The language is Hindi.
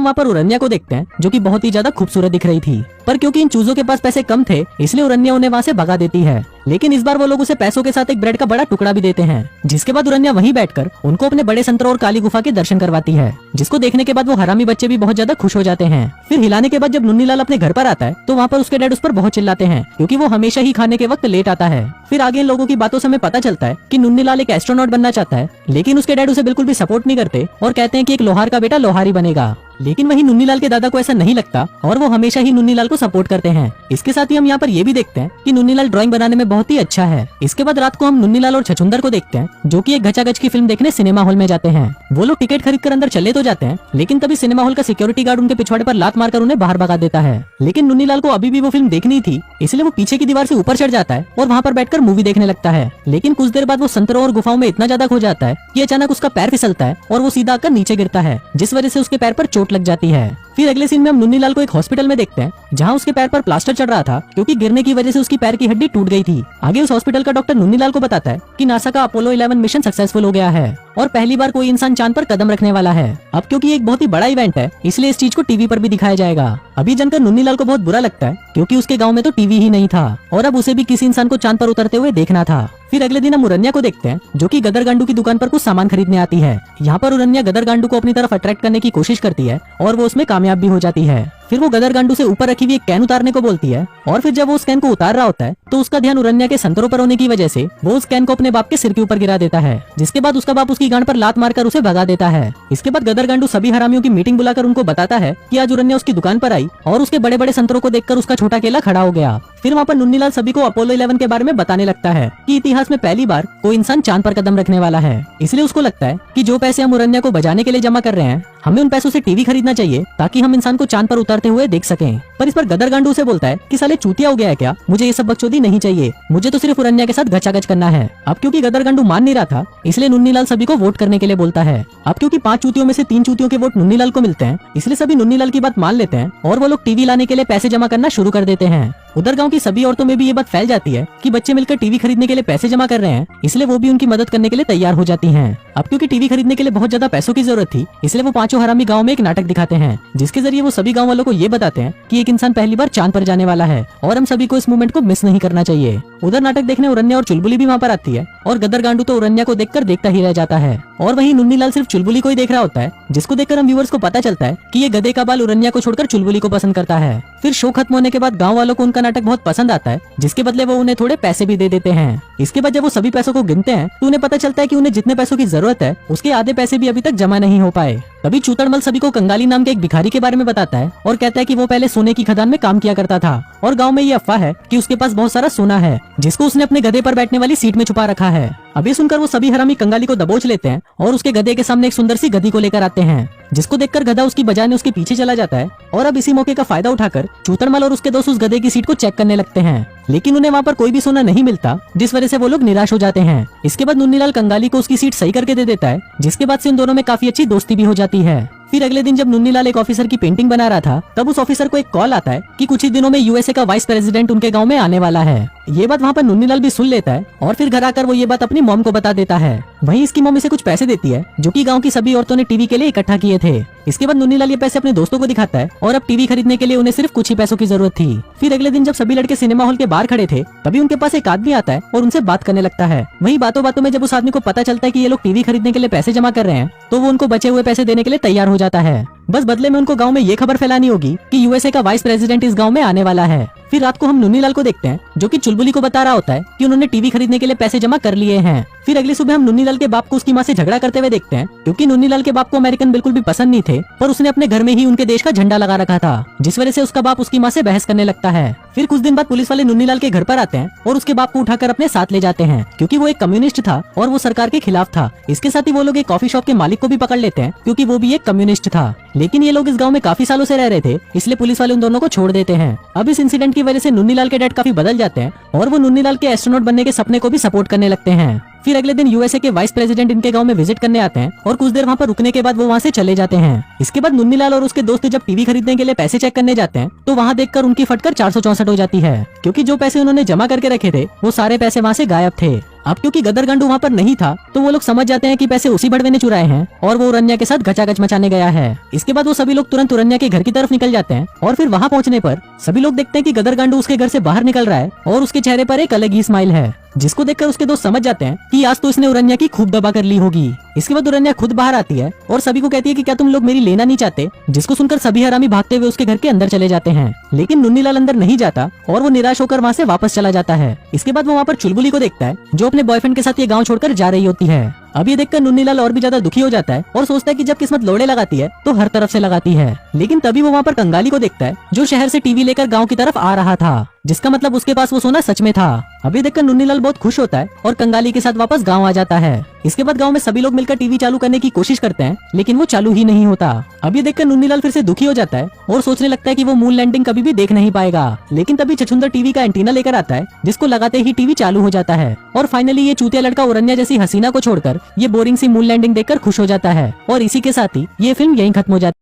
वहाँ पर उरन्या को देखते हैं, जो कि बहुत ही ज्यादा खूबसूरत दिख रही थी। पर क्योंकि इन चूजों के पास पैसे कम थे, इसलिए उरन्या उन्हें वहाँ से भगा देती है। लेकिन इस बार वो लोग उसे पैसों के साथ एक ब्रेड का बड़ा टुकड़ा भी देते हैं, जिसके बाद उरन्या वहीं बैठकर उनको अपने बड़े संतरों और काली गुफा के दर्शन करवाती है, जिसको देखने के बाद वो हरामी बच्चे भी बहुत ज्यादा खुश हो जाते हैं। फिर हिलाने के बाद जब नन्हीलाल अपने घर पर आता है, तो वहाँ पर उसके डैड उस पर बहुत चिल्लाते हैं, क्योंकि वो हमेशा ही खाने के वक्त लेट आता है। फिर आगे इन लोगों की बातों से हमें पता चलता है कि नन्हीलाल एक एस्ट्रोनॉट बनना चाहता है, लेकिन उसके डैड उसे बिल्कुल भी सपोर्ट नहीं करते और कहते हैं कि एक लोहार का बेटा लोहार ही बनेगा। लेकिन वहीं नन्हीलाल के दादा को ऐसा नहीं लगता और वो हमेशा ही नन्हीलाल को सपोर्ट करते हैं। इसके साथ ही हम यहाँ पर ये भी देखते हैं कि नन्हीलाल ड्राइंग बनाने में बहुत ही अच्छा है। इसके बाद रात को हम नन्हीलाल और छछूंदर को देखते हैं, जो कि एक घचाघच की फिल्म देखने सिनेमा हॉल में जाते हैं। वो लोग टिकट खरीद कर अंदर चले तो जाते हैं, लेकिन तभी सिनेमा हॉल का सिक्योरिटी गार्ड उनके पिछवाड़े पर लात मारकर उन्हें बाहर भगा देता है। लेकिन नन्हीलाल को अभी भी वो फिल्म देखनी थी, इसलिए वो पीछे की दीवार से ऊपर चढ़ जाता है और वहाँ पर बैठकर मूवी देखने लगता है। लेकिन कुछ देर बाद वो संतरों और गुफाओं में इतना ज्यादा खो जाता है कि अचानक उसका पैर फिसलता है और वो सीधा आकर नीचे गिरता है, जिस वजह से उसके पैर पर चोट लग जाती है। फिर अगले सीन में हम नन्हीलाल को एक हॉस्पिटल में देखते हैं, जहाँ उसके पैर पर प्लास्टर चढ़ रहा था, क्योंकि गिरने की वजह से उसकी पैर की हड्डी टूट गई थी। आगे उस हॉस्पिटल का डॉक्टर नन्हीलाल को बताता है कि नासा का अपोलो 11 मिशन सक्सेसफुल हो गया है और पहली बार कोई इंसान चांद पर कदम रखने वाला है। अब क्योंकि एक बहुत ही बड़ा इवेंट है, इसलिए इस चीज को टीवी पर भी दिखाया जाएगा। अभी जानकर नन्हीलाल को बहुत बुरा लगता है, क्योंकि उसके गाँव में तो टीवी ही नहीं था और अब उसे भी किसी इंसान को चांद पर उतरते हुए देखना था। फिर अगले दिन हम उरन्या को देखते हैं, जो कि गदर गांडू की दुकान पर कुछ सामान खरीदने आती है। यहाँ पर उरन्या गदर गांडू को अपनी तरफ अट्रैक्ट करने की कोशिश करती है और वो उसमें कामयाब भी हो जाती है। फिर वो गदर गांडू से ऊपर रखी हुई एक कैन उतारने को बोलती है और फिर जब वो उस कैन को उतार रहा होता है, तो उसका ध्यान उरन्या के संतरों पर होने की वजह से वो उस कैन को अपने बाप के सिर के ऊपर गिरा देता है, जिसके बाद उसका बाप उसकी गांड पर लात मारकर उसे भगा देता है। इसके बाद गदर गांडू सभी हरामियों की मीटिंग बुलाकर उनको बताता है कि आज उरन्या उसकी दुकान पर आई और उसके बड़े बड़े संतरों को देखकर उसका छोटा केला खड़ा हो गया। फिर वहाँ पर नन्हीलाल सभी को अपोलो 11 के बारे में बताने लगता है कि इतिहास में पहली बार कोई इंसान चांद पर कदम रखने वाला है। इसलिए उसको लगता है कि जो पैसे हम उरन्या को बजाने के लिए जमा कर रहे हैं, हमें उन पैसों से टीवी खरीदना चाहिए, ताकि हम इंसान को चांद पर उतरते हुए देख सकें। पर इस पर गदर गांडू से बोलता है कि साले चूतिया हो गया है क्या, मुझे ये सब बकचोदी नहीं चाहिए, मुझे तो सिर्फ उरन्या के साथ घचाघच करना है। अब क्योंकि गदर गांडू मान नहीं रहा था, इसलिए नन्हीलाल सभी को वोट करने के लिए बोलता है। अब क्योंकि 5 चूतियों में से 3 चूतियों के वोट नन्हीलाल को मिलते हैं, इसलिए सभी नन्हीलाल की बात मान लेते हैं और वो लोग टीवी लाने के लिए पैसे जमा करना शुरू कर देते हैं। उधर गांव की सभी औरतों में भी ये बात फैल जाती है कि बच्चे मिलकर टीवी खरीदने के लिए पैसे जमा कर रहे हैं, इसलिए वो भी उनकी मदद करने के लिए तैयार हो जाती हैं। अब क्योंकि टीवी खरीदने के लिए बहुत ज्यादा पैसों की जरूरत थी, इसलिए वो पांचों हरामी गांव में एक नाटक दिखाते हैं, जिसके जरिए वो सभी गांव वालों को ये बताते हैं कि एक इंसान पहली बार चांद पर जाने वाला है और हम सभी को इस मूवमेंट को मिस नहीं करना चाहिए। उधर नाटक देखने उरन्या और चुलबुली भी वहाँ पर आती है और गदर गांडू तो उरन्या को देखकर देखता ही रह जाता है और वहीं नन्हीलाल सिर्फ चुलबुली को ही देख रहा होता है, जिसको देखकर हम व्यूअर्स को पता चलता है कि ये गधे का बाल उरन्या को छोड़कर चुलबुली को पसंद करता है। फिर शो खत्म होने के बाद गांव वालों को उनका नाटक बहुत पसंद आता है, जिसके बदले वो उन्हें थोड़े पैसे भी दे देते हैं। इसके बाद जब वो सभी पैसों को गिनते हैं, तो उन्हें पता चलता है कि उन्हें जितने पैसों की जरूरत है, उसके आधे पैसे भी अभी तक जमा नहीं हो पाए। तभी चूतड़मल सभी को कंगाली नाम के एक भिखारी के बारे में बताता है और कहता है कि वो पहले सोने की खदान में काम किया करता था और गांव में ये अफवाह है कि उसके पास बहुत सारा सोना है, जिसको उसने अपने गधे पर बैठने वाली सीट में छुपा रखा है। अभी सुनकर वो सभी हरामी कंगाली को दबोच लेते हैं और उसके गधे के सामने एक सुंदर सी गधी को लेकर आते हैं, जिसको देखकर गधा उसकी बजाय उसके पीछे चला जाता है और अब इसी मौके का फायदा उठाकर चूतड़मल और उसके दोस्त उस गधे की सीट को चेक करने लगते हैं, लेकिन उन्हें वहाँ पर कोई भी सोना नहीं मिलता, जिस वजह से वो लोग निराश हो जाते हैं। इसके बाद नन्हीलाल कंगाली को उसकी सीट सही करके दे देता है, जिसके बाद से उन दोनों में काफी अच्छी दोस्ती भी हो जाती है। फिर अगले दिन जब नन्हीलाल एक ऑफिसर की पेंटिंग बना रहा था, तब उस ऑफिसर को एक कॉल आता है कि कुछ ही दिनों में यूएसए का वाइस प्रेसिडेंट उनके गांव में आने वाला है। ये बात वहाँ पर नन्हीलाल भी सुन लेता है और फिर घर आकर वो ये बात अपनी मॉम को बता देता है। वहीं इसकी मॉम इसे कुछ पैसे देती है, जो कि गांव की सभी औरतों ने टीवी के लिए इकट्ठा किए थे। इसके बाद नन्हीलाल ये पैसे अपने दोस्तों को दिखाता है और अब टीवी खरीदने के लिए उन्हें सिर्फ कुछ ही पैसों की जरूरत थी। फिर अगले दिन जब सभी लड़के सिनेमा हॉल के बाहर खड़े थे, तभी उनके पास एक आदमी आता है और उनसे बात करने लगता है। वहीं बातों बातों में जब उस आदमी को पता चलता है कि ये लोग टीवी खरीदने के लिए पैसे जमा कर रहे हैं, तो वो उनको बचे हुए पैसे देने के लिए तैयार हो जाता है। बस बदले में उनको गांव में ये खबर फैलानी होगी कि यूएसए का वाइस प्रेसिडेंट इस गांव में आने वाला है। फिर रात को हम नन्हीलाल को देखते हैं, जो कि चुलबुली को बता रहा होता है कि उन्होंने टीवी खरीदने के लिए पैसे जमा कर लिए हैं। फिर अगली सुबह हम नन्हीलाल के बाप को उसकी माँ से झगड़ा करते हुए देखते हैं, क्योंकि नन्हीलाल के बाप को अमेरिकन बिल्कुल भी पसंद नहीं थे, पर उसने अपने घर में ही उनके देश का झंडा लगा रखा था, जिस वजह से उसका बाप उसकी माँ से बहस करने लगता है। फिर कुछ दिन बाद पुलिस वाले नन्हीलाल के घर पर आते हैं और उसके बाप को उठाकर अपने साथ ले जाते हैं, क्योंकि वो एक कम्युनिस्ट था और वो सरकार के खिलाफ था। इसके साथ ही वो लोग एक कॉफी शॉप के मालिक को भी पकड़ लेते हैं, क्योंकि वो भी एक कम्युनिस्ट था। लेकिन ये लोग इस गाँव में काफी सालों से रह रहे थे, इसलिए पुलिस वाले उन दोनों को छोड़ देते हैं। अब इस इंसिडेंट की वजह से नन्हीलाल के डैड काफी बदल जाते हैं और वो नन्हीलाल के एस्ट्रोनॉट बनने के सपने को भी सपोर्ट करने लगते हैं। फिर अगले दिन यूएसए के वाइस प्रेसिडेंट इनके गांव में विजिट करने आते हैं और कुछ देर वहां पर रुकने के बाद वो वहां से चले जाते हैं। इसके बाद नन्हीलाल और उसके दोस्त जब टीवी खरीदने के लिए पैसे चेक करने जाते हैं, तो वहां देखकर उनकी फटकर 464 हो जाती है, क्योंकि जो पैसे उन्होंने जमा करके रखे थे वो सारे पैसे वहां से गायब थे। अब क्योंकि गदर गांडू वहाँ पर नहीं था तो वो लोग समझ जाते हैं कि पैसे उसी बड़वे ने चुराए हैं और वो उरन्या के साथ गचागच मचाने गया है। इसके बाद वो सभी लोग तुरंत उरन्या के घर की तरफ निकल जाते हैं और फिर वहाँ पहुँचने पर सभी लोग देखते हैं कि गदर गांडू उसके घर से बाहर निकल रहा है और उसके चेहरे पर एक अलग ही स्माइल है, जिसको देखकर उसके दोस्त समझ जाते हैं कि आज तो इसने उरन्या की खूब दबा कर ली होगी। इसके बाद उरन्या खुद बाहर आती है और सभी को कहती है कि क्या तुम लोग मेरी लेना नहीं चाहते, जिसको सुनकर सभी हरामी भागते हुए उसके घर के अंदर चले जाते हैं। लेकिन नुन्नीलाल अंदर नहीं जाता और वो निराश होकर वहाँ से वापस चला जाता है। इसके बाद वो वहाँ पर चुलबुली को देखता है जो अपने बॉयफ्रेंड के साथ ये गाँव छोड़कर जा रही होती है। अब ये देखकर नुन्नीलाल और भी ज्यादा दुखी हो जाता है और सोचता है कि जब किस्मत लोड़े लगाती है तो हर तरफ से लगाती है। लेकिन तभी वो वहाँ पर कंगाली को देखता है जो शहर से टीवी लेकर गांव की तरफ आ रहा था, जिसका मतलब उसके पास वो सोना सच में था। अब ये देखकर नुन्नीलाल बहुत खुश होता है और कंगाली के साथ वापस गांव आ जाता है। इसके बाद गांव में सभी लोग मिलकर टीवी चालू करने की कोशिश करते हैं लेकिन वो चालू ही नहीं होता। अब ये देखकर नुन्नीलाल फिर से दुखी हो जाता है और सोचने लगता है कि वो मून लैंडिंग कभी भी देख नहीं पाएगा। लेकिन तभी छछूंदर टीवी का एंटीना लेकर आता है जिसको लगाते ही टीवी चालू हो जाता है और फाइनली ये चूतिया लड़का उरन्या जैसी हसीना को छोड़कर ये बोरिंग सी मून लैंडिंग देखकर खुश हो जाता है और इसी के साथ ही ये फिल्म यहीं खत्म हो जाती है।